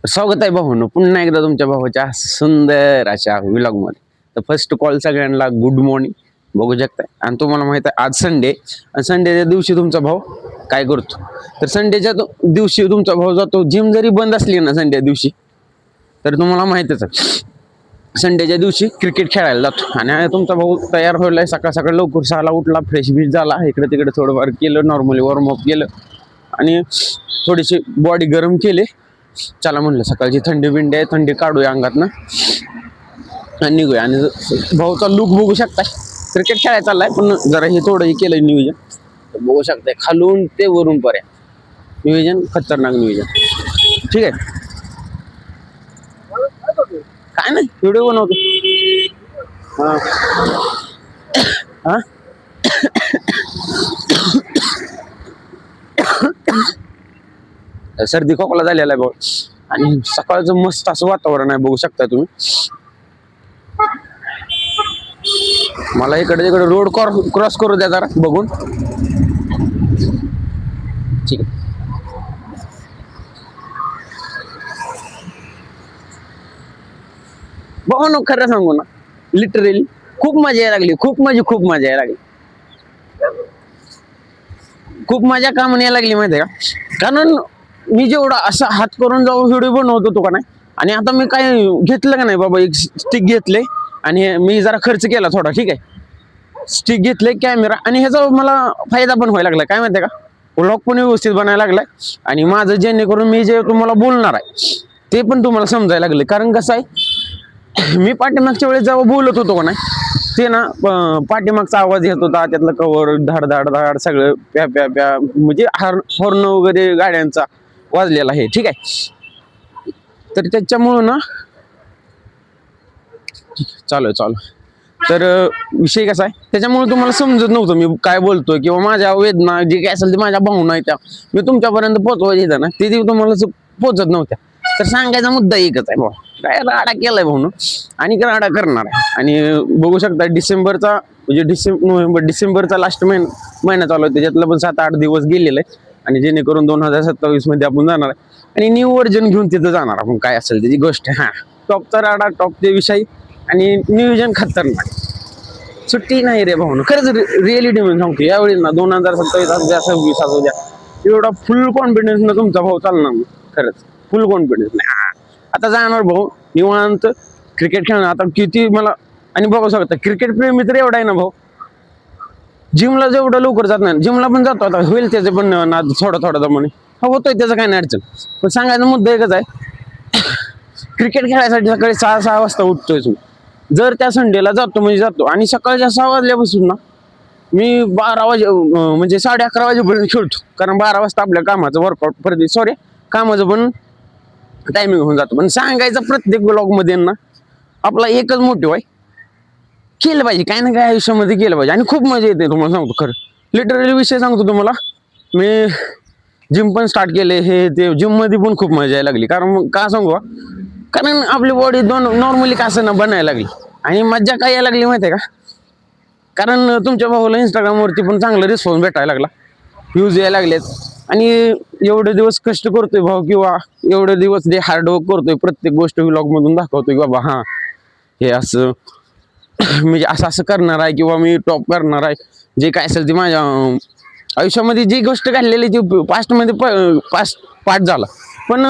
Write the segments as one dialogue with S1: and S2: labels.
S1: स्वागत आहे भाऊनो पुन्हा एकदा तुमच्या भावाच्या सुंदर अशा व्लॉग मध्ये. तर फर्स्ट कॉल सगळ्यांना गुड मॉर्निंग. बघू शकताय आणि तुम्हाला माहित आहे आज संडे आणि संडेच्या दिवशी तुमचा भाऊ काय करतो. तर संडेच्या दिवशी तुमचा भाऊ जातो जिम. जरी बंद असली ना संडे दिवशी तर तुम्हाला माहितच आहे संडेच्या दिवशी क्रिकेट खेळायला जातो. आणि तुमचा भाऊ तयार व्हायला सकाळ सकाळ लवकर 6ला उठला, फ्रेश बीश झाला, इकडे तिकडे थोडंफार केलं, नॉर्मली वॉर्मअप केलं आणि थोडीशी बॉडी गरम केली. चला म्हणलं सकाळची थंडी बिंडी आहे, थंडी काढूया अंगात ना आणि निघूया. आणि भाऊचा लुक बघू शकताय, क्रिकेट खेळायला चाललाय पण जरा हे थोडं हे केलं नियोजन. बघू शकताय खालून ते वरून पर्यंत नियोजन, खतरनाक नियोजन. ठीक आहे, काय नाही व्हिडिओ बनवतो. हा हा सर्दी खोकला झालेला आहे बघ. आणि सकाळचं मस्त असं वातावरण आहे, बघू शकता तुम्ही. मला इकडे तिकडे रोड क्रॉस करू द्या जरा बघून. ठीक आहे, बघू ना, खरं सांगू ना, लिटरली खूप मजा यायला लागली, खूप मजा यायला लागली. खूप मजा का म्हणायला लागली माहिती आहे का? कारण मी जेवढा असा हात करून जाऊन व्हिडिओ बनवत होतो का नाही, आणि आता मी काय घेतलं का नाही बाबा, एक स्टिक घेतले आणि मी जरा खर्च केला थोडा. ठीक आहे, स्टिक घेतले, कॅमेरा, आणि ह्याचा मला फायदा पण व्हायला लागला. काय माहिती आहे का, व्लॉग पण व्यवस्थित बनायला लागलाय आणि माझं जेणेकरून मी जे तुम्हाला बोलणार आहे ते पण तुम्हाला समजायला लागले. कारण कसं आहे, मी पाठीमागच्या वेळेस जेव्हा बोलत होतो का नाही ते ना पाठीमागचा आवाज येत होता, त्यातलं कवर धाड धाड धाड सगळं प्या प्या प्या, म्हणजे हॉर्न वगैरे गाड्यांचा वाजलेला आहे. ठीक आहे, तर त्याच्यामुळं ना चालू तर विषय कसा आहे, त्याच्यामुळे तुम्हाला समजत नव्हतं मी काय बोलतोय किंवा माझ्या वेदना जे काय असेल ते माझ्या भावना आहेत त्या मी तुमच्यापर्यंत पोहोचवायच्या ना, ते तुम्हाला पोहोचत नव्हत्या. तर सांगायचा मुद्दा एकच आहे, भाऊ काय राडा केलाय भाऊ आणि राडा करणार आहे. आणि बघू शकता डिसेंबरचा म्हणजे नोव्हेंबर डिसेंबरचा लास्ट महिना चालू आहे, त्याच्यातलं पण 7-8 दिवस गेलेले आहे. आणि जेणेकरून 2027 मध्ये आपण जाणार आहे आणि न्यू व्हर्जन घेऊन तिथं जाणार आपण, काय असेल त्याची गोष्ट. हा, टॉपचा राडा, टॉपचे विषय आणि नियोजन खतरनाक. सुट्टी नाही रे भाऊ, खरंच रिअलिटी म्हणून सांगतो. यावेळी ना 2027 असू द्या, 26 असू द्या, एवढा फुल कॉन्फिडन्स ना तुमचा भाऊ चालणार. खरंच फुल कॉन्फिडन्स नाही. आता जाणार भाऊ निवांत क्रिकेट खेळणार. आता किती मला आणि बघू शकता क्रिकेट प्रेमी तर एवढा आहे ना भाऊ, जिमला जेवढं लवकर जात नाही, जिमला पण जातो आता, होईल त्याचे पण ना थोडा जमाने होतोय, त्याचं काय नाही अडचण. पण सांगायचा मुद्दा एकच आहे, क्रिकेट खेळायसाठी सकाळी 6 वाजता उठतोय तू. जर त्या संडेला जातो म्हणजे जातो, आणि सकाळच्या 6 वाजल्यापासून ना मी 12 वाजे म्हणजे 11:30 वाजेपर्यंत खेळतो. कारण 12 वाजता आपल्या कामाचं वर्कआउट परत कामाचं पण टायमिंग होऊन जातो. पण सांगायचं प्रत्येक ब्लॉग मध्ये ना आपला एकच मोटिव्ह आहे, केलं पाहिजे काय ना काय आयुष्यामध्ये केलं पाहिजे. आणि खूप मजा येते तुम्हाला सांगतो, खरं लिटरली विषय सांगतो तुम्हाला. मी जिम पण स्टार्ट केले, हे ते जिम मध्ये पण खूप मजा यायला लागली. कारण का सांगू, कारण आपली बॉडी नॉर्मली का असं ना बनायला लागली. आणि मजा काय यायला लागली माहिती आहे का, कारण तुमच्या भाऊला इंस्टाग्रामवरती पण चांगला रिस्पॉन्स भेटायला लागला, व्ह्यूज यायला लागलेत. आणि एवढे दिवस कष्ट करतोय भाऊ, किंवा एवढे दिवस जे हार्डवर्क करतोय, प्रत्येक गोष्ट व्लॉग मधून दाखवतोय की बाबा हा हे असं म्हणजे असं करणार आहे किंवा मी टॉप करणार आहे. जे काय असेल ते माझ्या आयुष्यामध्ये जी गोष्ट घडलेली ती पास्टमध्ये पाठ झाला, पण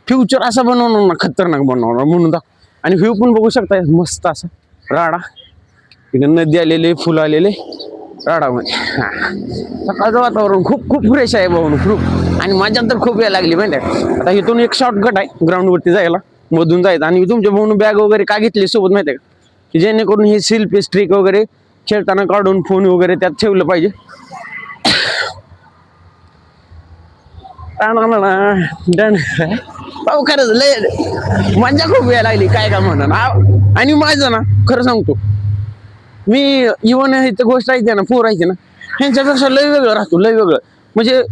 S1: फ्युचर असं बनवणार ना, खतरनाक बनवणार म्हणून आणि व्ह्यू पण बघू शकताय मस्त असा राडा, तिकडे नदी आलेले, फुलं आलेले राडामध्ये. सकाळचं वातावरण खूप फ्रेश आहे भाऊ, खूप. आणि मजा तर खूप यायला लागली माहिती आहे. आता इथून एक शॉर्टकट आहे ग्राउंडवरती जायला, मधून जायचं. आणि तुमच्या भाऊन बॅग वगैरे का घेतली सोबत माहिती आहे का, की जेणेकरून हे सेल्फी स्ट्रिक वगैरे खेळताना काढून फोन वगैरे त्यात ठेवलं पाहिजे. भाऊ खरंच लय मजा खूप यायला लागली, काय का म्हणा. आणि माझं ना खरं सांगतो, मी इव्हन इथं गोष्ट ऐकते ना, पोर ऐकते ना, ह्यांच्यापेक्षा लय वेगळं राहतो, लय वेगळं. म्हणजे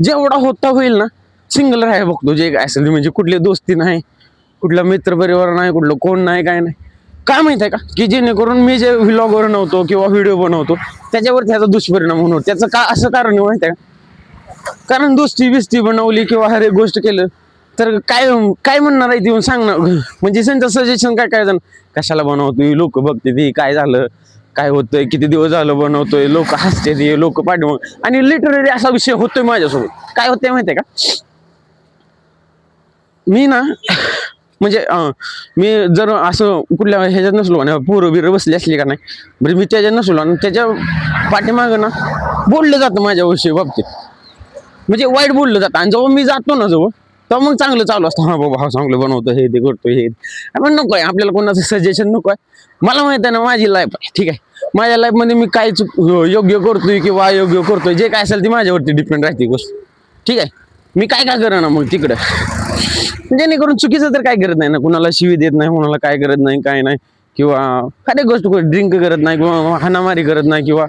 S1: जेवढा होता होईल ना सिंगल राहाय बघतो, जे काय असेल म्हणजे कुठली दोस्ती नाही, कुठला मित्रपरिवार नाही, कुठलं कोण नाही, काय नाही. काय माहित आहे का, की जेणेकरून मी जे व्लॉग बनवतो किंवा व्हिडिओ बनवतो त्याच्यावर त्याचा दुष्परिणाम होणार. त्याचं का असं कारण माहित आहे का, कारण दोस्ती बिस्ती बनवली किंवा हर एक गोष्ट केलं तर काय काय म्हणणार आहे येऊन सांगणार म्हणजे त्यांचं सजेशन काय काय जण कशाला बनवतोय लोक बघते ती काय झालं काय होतंय किती दिवस झालं बनवतोय लोक हसते ते लोक पाठवून आणि लिटरली असा विषय होतोय माझ्यासोबत काय होतंय माहितीये का मी ना म्हणजे मी जर असं कुठल्या ह्याच्यात नसलो आणि पोरं बिरं बसली असली का नाही म्हणजे मी त्याच्यात नसलो आणि त्याच्या पाठीमागं ना बोललं जातं माझ्याविषयी बाबतीत म्हणजे वाईट बोललं जातं आणि जेव्हा मी जातो ना जवळ तेव्हा मग चांगलं चालू असतं हा बाबा हा चांगलं बनवतो हे ते करतो हे पण नको आहे आपल्याला कोणाचं सजेशन नको आहे मला माहित आहे ना माझी लाईफ आहे ठीक आहे माझ्या लाईफमध्ये मी काय योग्य करतोय किंवा अयोग्य करतोय जे काय असेल ती माझ्यावरती डिपेंड राहते गोष्ट ठीक आहे मी काय काय करणार मग तिकडं जेणेकरून चुकीचं तर काय करत नाही ना कुणाला शिवी देत नाही कुणाला काय करत नाही काय नाही किंवा काही गोष्ट ड्रिंक करत नाही किंवा हाणामारी करत नाही किंवा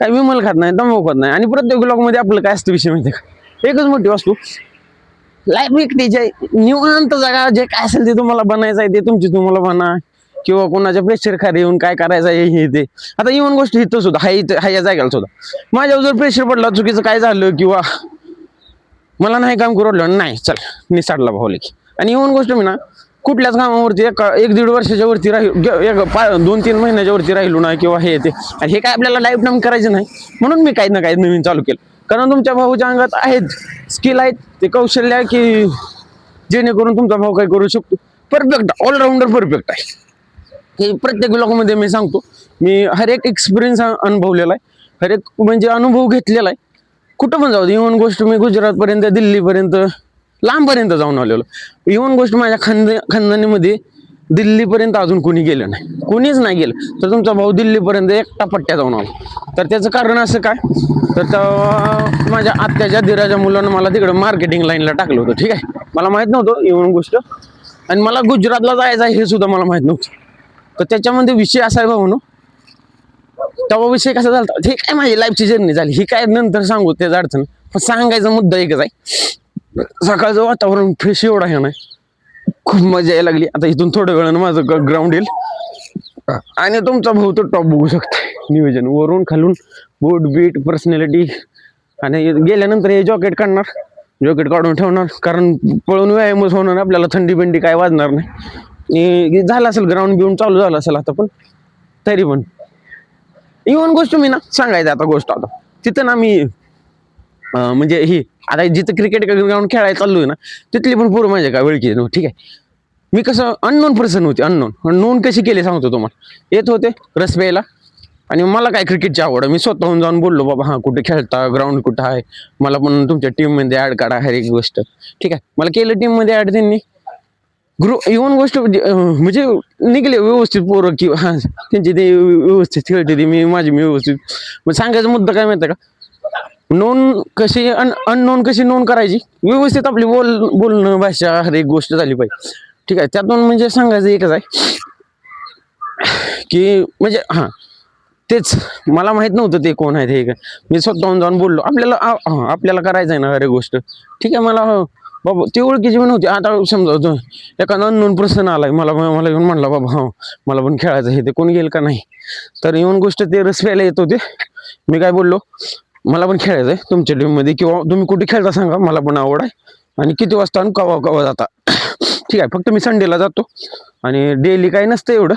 S1: काय विमल खात नाही तंबाखू खात नाही आणि प्रत्येक ब्लॉगमध्ये आपलं काय असतं विषय माहिती का एकच मोठी वस्तू लाईफ एकटीची आहे निवांत जागा जे काय असेल ते तुम्हाला बनायचं आहे ते तुमची तुम्हाला बना किंवा कोणाच्या प्रेशर खाली येऊन काय करायचं आहे हे ते आता इव्हन गोष्ट इथं सुद्धा हाय या जागेला सुद्धा माझ्यावर जर प्रेशर पडला चुकीचं काय झालं किंवा मला नाही काम करू वाटलं नाही चल निसाडला भावले की आणि इव्हन गोष्ट मी ना कुठल्याच कामावरती एक दीड वर्षाच्या वरती राहील 2-3 महिन्याच्या वरती राहिलो ना किंवा हे ते आणि हे काय आपल्याला लाईफ टाईम करायचं नाही म्हणून मी काही ना काही नवीन चालू केलं कारण तुमच्या भाऊच्या अंगात आहेत स्किल आहेत ते कौशल्य आहे की जेणेकरून तुमचा भाऊ काय करू शकतो परफेक्ट ऑलराऊंडर परफेक्ट आहे हे प्रत्येक ब्लॉगमध्ये मी सांगतो मी हर एक एक्सपिरियन्स अनुभवलेला आहे हर एक म्हणजे अनुभव घेतलेला आहे कुठं पण जाऊ दे इव्हन गोष्ट मी गुजरातपर्यंत दिल्लीपर्यंत लांबपर्यंत जाऊन आलेलो इव्हन गोष्ट माझ्या खानदानीमध्ये दिल्लीपर्यंत अजून कोणी गेलं नाही कोणीच नाही गेलं तर तुमचा भाऊ दिल्लीपर्यंत एकटा पट्ट्या जाऊन आला तर त्याचं कारण असं काय तर माझ्या आत्याच्या दिराच्या मुलानं मला तिकडं मार्केटिंग लाईनला टाकलं होतं ठीक आहे मला माहीत नव्हतं इव्हन गोष्ट आणि मला गुजरातला जायचं आहे हे सुद्धा मला माहीत नव्हतं तर त्याच्यामध्ये विषय असा आहे भाऊ तेव्हा विषय कसा झाला हे काय माझी लाईफची जर्नी झाली ही काय नंतर सांगू त्याच अडचण पण सांगायचा मुद्दा एकच आहे सकाळचं वातावरण फ्रेश एवढं आहे ना खूप मजा यायला लागली आता इथून थोड्या वेळानं माझं ग्राउंड येईल आणि तुमचा भाऊ तो टॉप बघू शकता नियोजन वरून खालून बूट बीट पर्सनॅलिटी आणि गेल्यानंतर हे जॉकेट काढणार जॉकेट काढून ठेवणार कारण पळून व्यायामच होणार आपल्याला थंडी बिंडी काय वाजणार नाही झालं असेल ग्राउंड बिऊन चालू झालं असेल आता पण तरी पण इव्हन गोष्ट मी ना सांगायचं आता गोष्ट आता तिथं ना मी म्हणजे ही आता जिथं क्रिकेट ग्राउंड खेळायला चाललोय ना तिथली पण पूर्ण माझ्या काय ओळखी ठीक आहे मी कसं अननोन पर्सन होते अननोन कशी केली सांगतो तुम्हाला येत होते रस प्यायला आणि मला काय क्रिकेटची आवड आहे मी स्वतःहून जाऊन बोललो बाबा हां कुठे खेळता ग्राउंड कुठं आहे मला पण तुमच्या टीममध्ये ॲड करा हर एक गोष्ट ठीक आहे मला केलं टीममध्ये ॲड त्यांनी इव्हन गोष्ट म्हणजे निघले व्यवस्थित पोरं किंवा हां त्यांची ते व्यवस्थित खेळते ती मी व्यवस्थित मग सांगायचा मुद्दा काय माहिती का नोंद कशी अननोन कशी नोंद करायची व्यवस्थित आपली बोलणं भाषा हर एक गोष्ट झाली पाहिजे ठीक आहे त्यातून म्हणजे सांगायचं एकच आहे की म्हणजे हां तेच मला माहित नव्हतं ते कोण आहेत हे काय मी स्वतःहून जाऊन बोललो आपल्याला करायचं आहे ना अरे गोष्ट ठीक आहे मला बाबा ते ओळखीची पण होती आता समजा एखादा अननोन पर्सन आलाय मला येऊन म्हणला बाबा हा मला पण खेळायचं हे ते कोण गेल का नाही तर येऊन गोष्ट ते रस प्यायला येत होते मी काय बोललो मला पण खेळायचं आहे तुमच्या टीममध्ये किंवा तुम्ही कुठे खेळता सांगा मला पण आवड आहे आणि किती वाजता आणि कवा जाता ठीक आहे फक्त मी संडेला जातो आणि डेली काही नसतं एवढं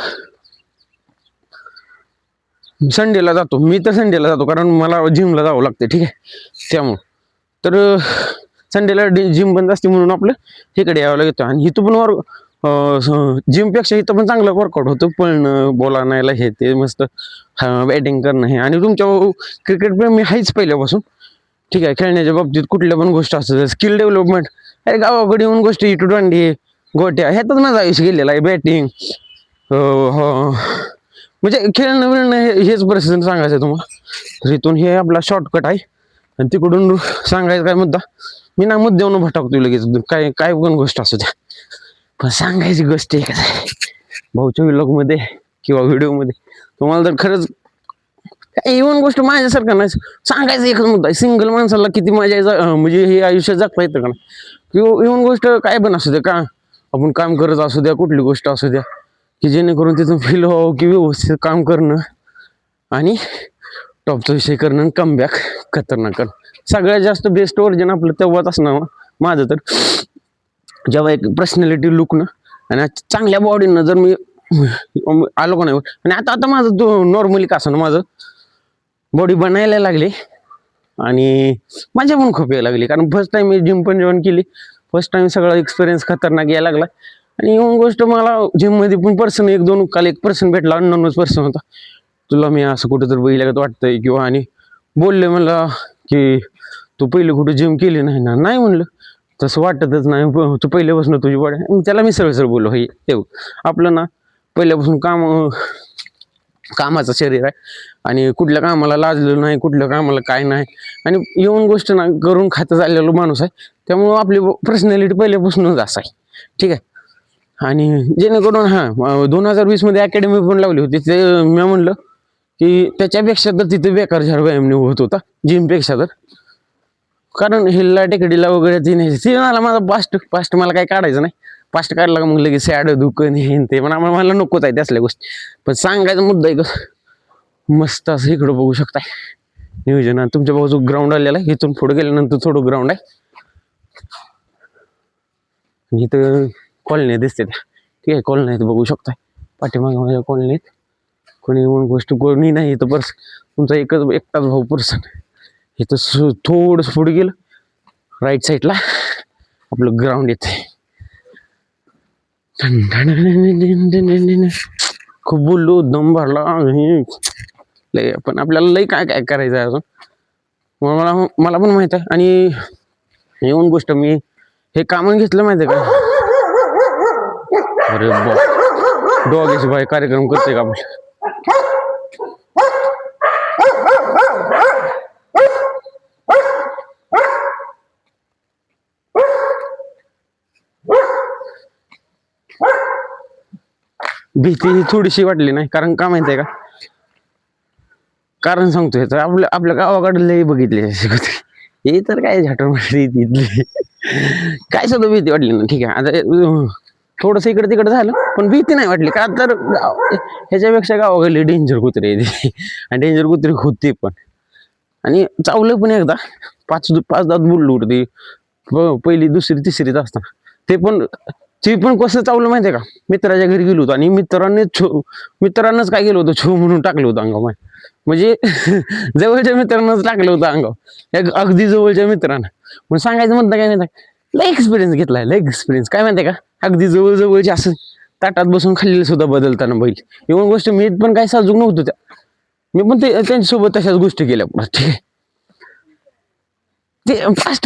S1: संडेला जातो मी तर संडेला जातो कारण मला जिमला जावं लागते ठीक आहे त्यामुळं तर संडेला जिम बंद असते म्हणून आपलं इकडे यावं लागतं आणि इथं पण जिमपेक्षा इथं पण चांगलं वर्कआउट होतं पळणं बोला नाहीला हे ते मस्त बॅटिंग करणं हे आणि तुमच्या क्रिकेट प्रेमी आहेच पहिल्यापासून ठीक आहे खेळण्याच्या बाबतीत कुठल्या पण गोष्ट असतात स्किल डेव्हलपमेंट अरे गावाकडे येऊन गोष्टी T20 गोट्या ह्यातच माझा आयुष्य गेलेला आहे बॅटिंग म्हणजे खेळणं बिळणं हेच परिस्थिती सांगायचं आहे तुम्हाला तर इथून हे आपला शॉर्टकट आहे आणि तिकडून सांगायचं काय मुद्दा मी ना मुद्द्यावरून भटकतो लगेच काय काय पण गोष्ट असू द्या पण सांगायची गोष्ट एकच आहे भाऊच्या व्लॉगमध्ये किंवा व्हिडिओमध्ये तुम्हाला जर खरंच इव्हन गोष्ट माझ्यासारखं नाही सांगायचं एकच मुद्दा आहे सिंगल माणसाला किती मजा म्हणजे हे आयुष्य जगता येतं का ना किंवा इव्हन गोष्ट काय पण असू द्या का आपण काम करत असू द्या कुठली गोष्ट असू द्या की जेणेकरून तिथून फील व्हावं की व्यवस्थित काम करणं आणि टॉपचा विषय करणं कमबॅक खतरनाक करणं सगळ्यात जास्त बेस्ट वर्जन आपलं तेव्हाच असणार माझं तर जेव्हा एक पर्सनॅलिटी लुक ना आणि चांगल्या बॉडीनं जर मी आलो का नाही आणि आता आता माझं तो नॉर्मली कसं ना माझं बॉडी बनायला लागली आणि मजा पण खूप यायला लागली कारण फर्स्ट टाइम मी जिम पण जॉईन केली. फर्स्ट टाइम सगळा एक्सपिरियन्स खतरनाक यायला लागला आणि येऊन गोष्ट मला जिम मध्ये पण पर्सन एक दोन काल एक पर्सन भेटला अननोनच पर्सन होता. तुला मी असं कुठं तर बघितलं वाटतंय किंवा आणि बोलले मला की तू पहिले कुठे जिम केली नाही ना. नाही म्हणलं तसं वाटतच नाही तू पहिल्यापासून तुझी बॉडी. त्याला मी सरळ सरळ बोललो हे ठेव आपलं ना पहिल्यापासून कामाचं शरीर आहे आणि कुठल्या कामाला लाजलेलं नाही कुठल्या कामाला काय नाही आणि येऊन गोष्ट ना करून खातं चाललेलो माणूस आहे. त्यामुळं आपली पर्सनॅलिटी पहिल्यापासूनच असं आहे ठीक आहे. आणि जेणेकरून 2020 मध्ये अकॅडमी पण लावली होती. ते मी म्हणलं की त्याच्यापेक्षा तर तिथे बेकार झाड व्यायाम होत होता जिमपेक्षा तर. कारण हिल्ला टेकडीला वगैरे ती नाही ती मला माझा पास्ट मला काही काढायचं नाही. पास्ट काढला का मग लगेच सॅड दुखन हे ते पण आम्हाला मला नकोच आहे त्यासल्या गोष्टी. पण सांगायचा मुद्दा आहे का मस्त असं इकडं बघू शकताय नियोजन. तुमच्या बाजू ग्राउंड आलेला आहे. इथून पुढे गेल्यानंतर थोडं ग्राउंड आहे. इथं कॉलनी दिसते त्या ठीक आहे. कॉलनी बघू शकताय पाठीमागे माझ्या कॉलनीत कोणी गोष्ट कोणी नाही. इथं पर्स तुमचा एकटाच भाऊ पर्सन. इथं थोडंसं पुढे गेलं राईट साईडला आपलं ग्राउंड येते. खूप बोललो दम भरला लय पण आपल्याला लय काय काय करायचं आहे अजून. मला पण माहित आहे आणि येऊन गोष्ट मी हे कामं घेतलं माहिती आहे का. अरे डॉगेश बाय कार्यक्रम करते का आपण. भीती थोडीशी वाटली नाही कारण का माहिती आहे का. कारण सांगतो ह्याचं आपल्या गावाकडे लई बघितले हे तर काय झाटो मारली तिथली काय सुद्धा भीती वाटली ना. ठीक आहे आता थोडस इकडे तिकडे झालं पण भीती नाही वाटली का तर ह्याच्यापेक्षा गावाकडे डेंजर कुत्रे आणि डेंजर कुत्रे होते पण आणि चावलं पण एकदा 5-10 बुललो होती पहिली दुसरी तिसरीत असताना. ते पण कसं चावलं माहितीये का. मित्राच्या घरी गेलो होतो आणि मित्रांनाच काय केलं होतं छो म्हणून टाकलं होतं अंगावर. म्हणजे जवळच्या मित्रांनाच टाकलं होतं अंगावर अगदी जवळच्या मित्रांना. पण सांगायचं म्हणतं काय माहिती लय एक्सपिरियन्स घेतलाय लय एक्सपिरियन्स काय माहितीये का. अगदी जवळचे असं ताटात बसून खाल्लेलं सुद्धा बदलताना बैल. एवढी गोष्ट मी पण काही साजूक नव्हतो त्या मी पण त्यांच्यासोबत तशाच गोष्टी केल्या ठीक आहे. ते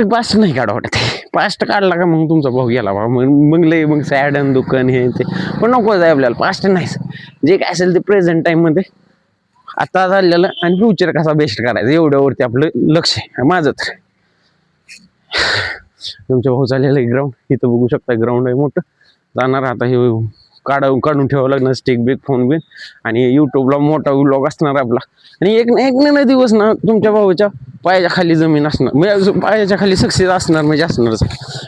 S1: पास्ट नाही काढा वाटत. पास्ट काढला का मग तुमचा भाऊ गेला बा मग लय मग सॅड आणि दुकान हे ते पण नको जाय आपल्याला. पास्ट नाही जे काय असेल ते प्रेझेंट टाइम मध्ये आता झालेलं आणि फ्युचर कसा बेस्ट करायचं एवढ्यावरती आपलं लक्ष आहे माझं तर. तुमच्या भाऊ चाललेलं आहे ग्राउंड. इथं बघू शकता ग्राउंड आहे मोठं. जाणार आता हे काढून ठेवावं लागणार स्टिक बिक फोन बिन आणि युट्यूबला मोठा व्लॉग असणार आपला. आणि एक ना दिवस ना तुमच्या भाऊच्या पायाच्या खाली जमीन असणार म्हणजे पायाच्या खाली सक्सेस असणार म्हणजे असणारच.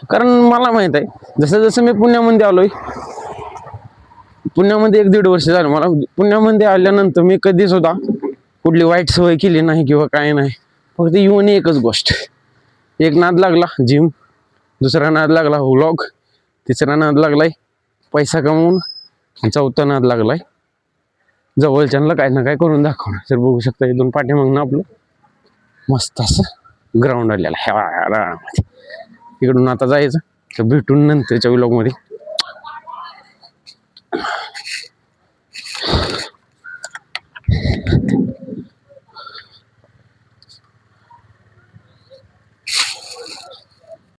S1: कारण मला माहित आहे जसं मी पुण्यामध्ये आलोय. पुण्यामध्ये 1-1.5 वर्ष झालं मला. पुण्यामध्ये आल्यानंतर मी कधी सुद्धा कुठली वाईट सवय केली नाही किंवा काय नाही. फक्त येऊन एकच गोष्ट एक नाद लागला जिम. दुसरा नाद लागला व्लॉग. तिसरा नाद लागलाय पैसा कमवून. चौथा नाद लागलाय जवळच्यांना काय ना काय करून दाखवणं. तर बघू शकता इथून पाठीमागणं आपलं मस्त असं ग्राउंड आलेलं आहे. इकडून आता जायचं तर भेटून नंतरच्या व्लॉग मध्ये.